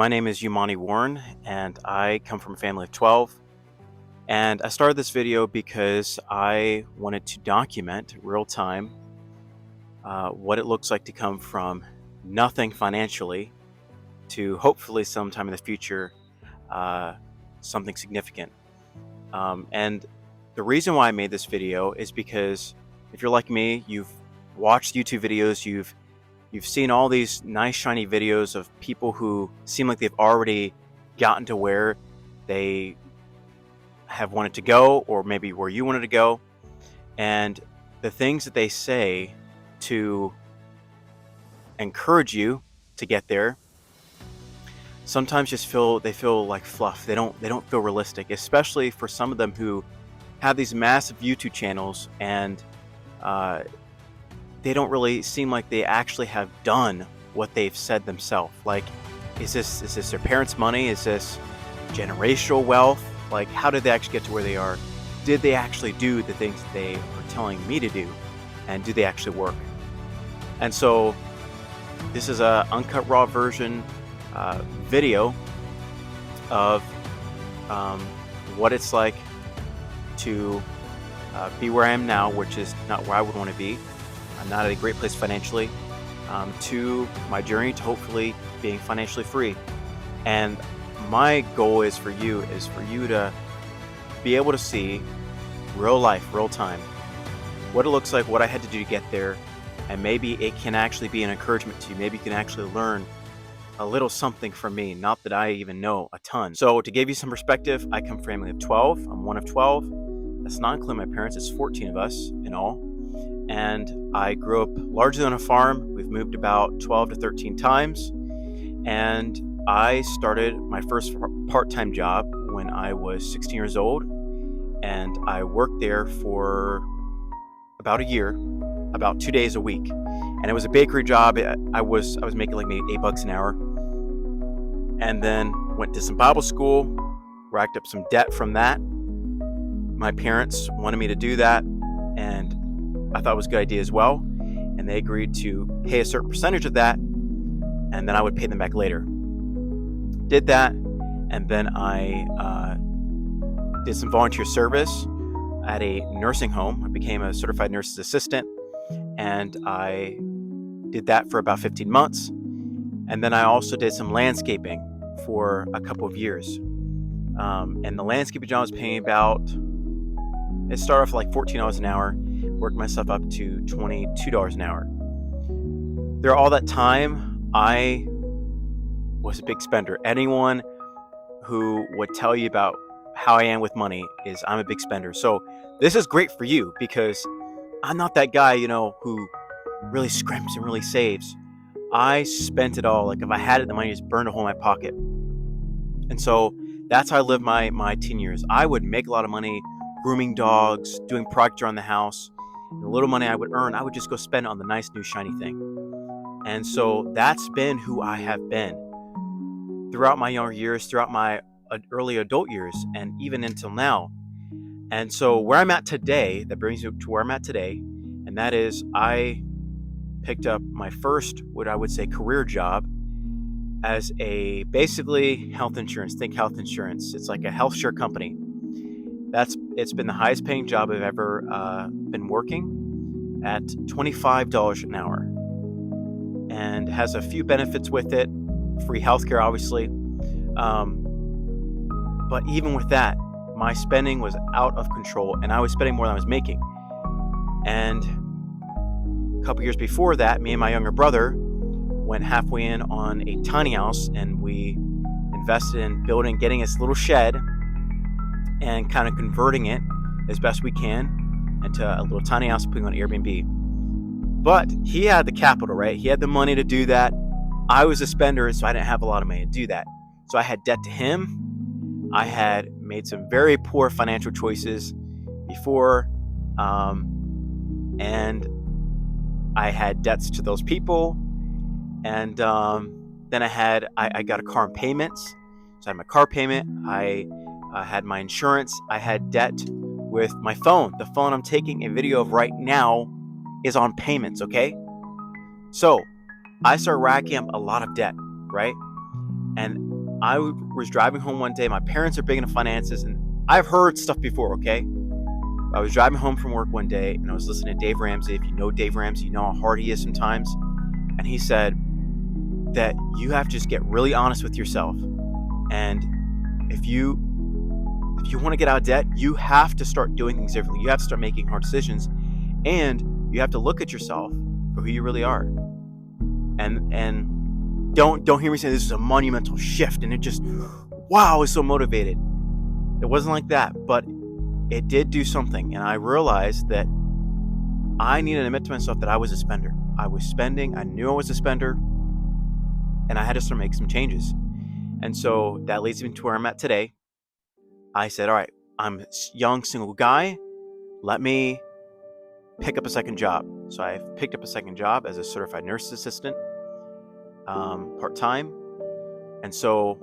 My name is Umani Warren, and I come from a family of 12. And I started this video because I wanted to document real time what it looks like to come from nothing financially to hopefully sometime in the future something significant. And the reason why I made this video is because if you're like me, you've watched YouTube videos, you've seen all these nice shiny videos of people who seem like they've already gotten to where they have wanted to go, or maybe where you wanted to go. And the things that they say to encourage you to get there sometimes just feel like fluff. They don't feel realistic, especially for some of them who have these massive YouTube channels and they don't really seem like they actually have done what they've said themselves. Like, is this their parents' money? Is this generational wealth? Like, how did they actually get to where they are? Did they actually do the things that they are telling me to do? And do they actually work? And so this is a uncut raw version video of what it's like to be where I am now, which is not where I would want to be. I'm not at a great place financially, to my journey to hopefully being financially free. And my goal is for you to be able to see real life, real time, what it looks like, what I had to do to get there, and maybe it can actually be an encouragement to you. Maybe you can actually learn a little something from me, not that I even know a ton. So to give you some perspective, I come from a family of 12. I'm one of 12. That's not including my parents. It's 14 of us in all. And I grew up largely on a farm. We've moved about 12 to 13 times. And I started my first part-time job when I was 16 years old. And I worked there for about a year, about 2 days a week. And it was a bakery job. I was making like maybe $8 an hour. And then went to some Bible school, racked up some debt from that. My parents wanted me to do that, and I thought it was a good idea as well. And they agreed to pay a certain percentage of that, and then I would pay them back later. Did that, and then I did some volunteer service at a nursing home. I became a certified nurse's assistant, and I did that for about 15 months. And then I also did some landscaping for a couple of years. And the landscaping job was paying it started off like $14 an hour, worked myself up to $22 an hour. There all that time, I was a big spender. Anyone who would tell you about how I am with money is I'm a big spender. So this is great for you because I'm not that guy, who really scrimps and really saves. I spent it all. Like if I had it, the money just burned a hole in my pocket. And so that's how I lived my teen years. I would make a lot of money grooming dogs, doing projects around the house. And the little money I would earn, I would just go spend on the nice new shiny thing. And so that's been who I have been throughout my younger years, throughout my early adult years, and even until now. And so where I'm at today, that brings me to where I'm at today, and that is I picked up my first, what I would say, career job as a basically health insurance. Think health insurance. It's like a health share company. It's been the highest paying job I've ever been working at $25 an hour, and has a few benefits with it. Free healthcare, obviously. But even with that, my spending was out of control, and I was spending more than I was making. And a couple years before that, me and my younger brother went halfway in on a tiny house, and we invested in getting this little shed and kind of converting it as best we can into a little tiny house, putting on Airbnb. But he had the capital, right? He had the money to do that. I was a spender, so I didn't have a lot of money to do that. So I had debt to him. I had made some very poor financial choices before, and I had debts to those people. And then I got a car in payments. So I had my car payment. I had my insurance. I had debt with my phone. The phone I'm taking a video of right now is on payments, okay? So I started racking up a lot of debt, right? And I was driving home one day. My parents are big into finances, and I've heard stuff before, okay? I was driving home from work one day, and I was listening to Dave Ramsey. If you know Dave Ramsey, you know how hard he is sometimes. And he said that you have to just get really honest with yourself. And if you want to get out of debt, you have to start doing things differently. You have to start making hard decisions, and you have to look at yourself for who you really are. And don't hear me say this is a monumental shift and it just, wow, I was so motivated. It wasn't like that, but it did do something. And I realized that I needed to admit to myself that I was a spender. I was spending. I knew I was a spender, and I had to start making some changes. And so that leads me to where I'm at today. I said, all right, I'm a young single guy. Let me pick up a second job. So I picked up a second job as a certified nurse assistant, part-time. And so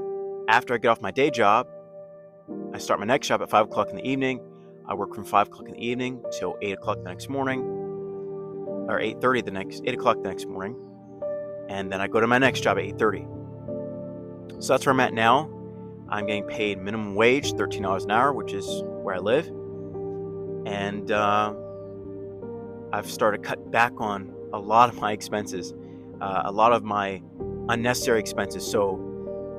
after I get off my day job, I start my next job at 5 o'clock in the evening. I work from 5 o'clock in the evening till 8 o'clock the next morning, or 8 o'clock the next morning. And then I go to my next job at 8:30. So that's where I'm at now. I'm getting paid minimum wage, $13 an hour, which is where I live. And I've started to cut back on a lot of my expenses, a lot of my unnecessary expenses. So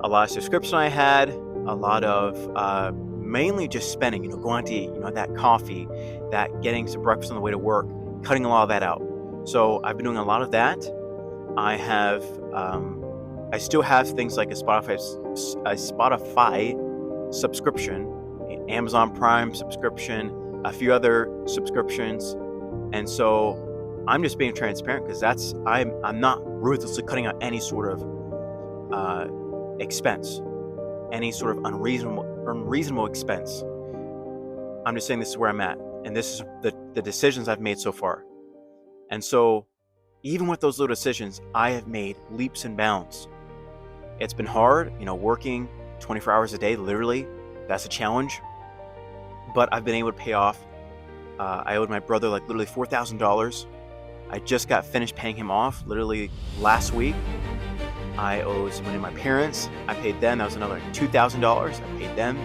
a lot of subscription I had, a lot of mainly just spending, going out to eat, that coffee, that getting some breakfast on the way to work, cutting a lot of that out. So I've been doing a lot of that. I still have things like a Spotify subscription, Amazon Prime subscription, a few other subscriptions. And so I'm just being transparent because I'm not ruthlessly cutting out any sort of expense, any sort of unreasonable expense. I'm just saying this is where I'm at, and this is the decisions I've made so far. And so even with those little decisions, I have made leaps and bounds. It's been hard, working 24 hours a day, literally. That's a challenge. But I've been able to pay off. I owed my brother literally $4,000. I just got finished paying him off literally last week. I owed some money to my parents. I paid them. That was another $2,000. I paid them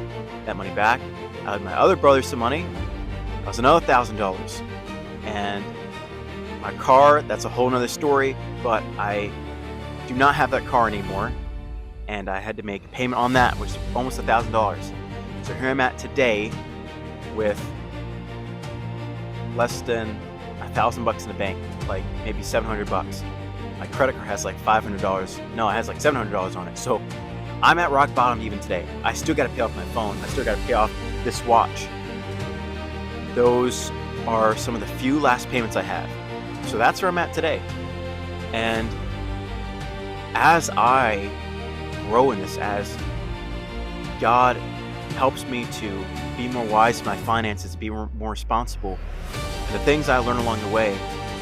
that money back. I owed my other brother some money. That was another $1,000. And my car, that's a whole nother story, but I do not have that car anymore. And I had to make a payment on that, which is almost $1,000. So here I'm at today with less than $1,000 in the bank, like maybe $700. My credit card has like $500. No, it has like $700 on it. So I'm at rock bottom even today. I still got to pay off my phone. I still got to pay off this watch. Those are some of the few last payments I have. So that's where I'm at today. And as I grow in this, as God helps me to be more wise in my finances, be more responsible, and the things I learn along the way,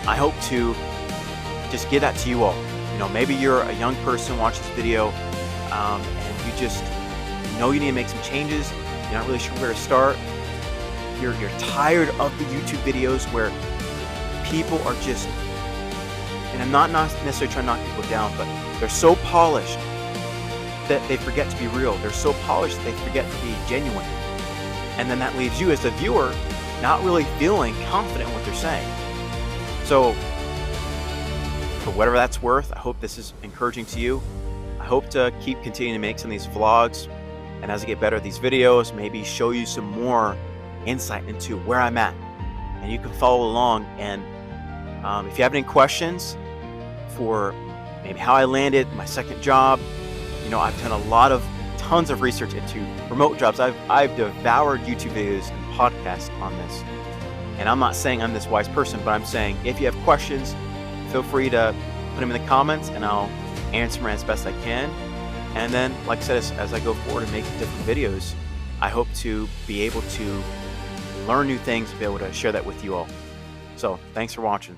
I hope to just give that to you all. Maybe you're a young person watching this video, and you just know you need to make some changes. You're not really sure where to start. You're tired of the YouTube videos where people are just, and I'm not necessarily trying to knock people down, but they're so polished that they forget to be real. They're so polished that they forget to be genuine. And then that leaves you as the viewer not really feeling confident in what they're saying. So for whatever that's worth, I hope this is encouraging to you. I hope to keep continuing to make some of these vlogs, and as I get better at these videos, maybe show you some more insight into where I'm at, and you can follow along. And if you have any questions for maybe how I landed my second job, I've done tons of research into remote jobs. I've devoured YouTube videos and podcasts on this, and I'm not saying I'm this wise person, but I'm saying if you have questions, feel free to put them in the comments, and I'll answer them as best I can. And then, like I said, as I go forward and make different videos, I hope to be able to learn new things and be able to share that with you all. So thanks for watching.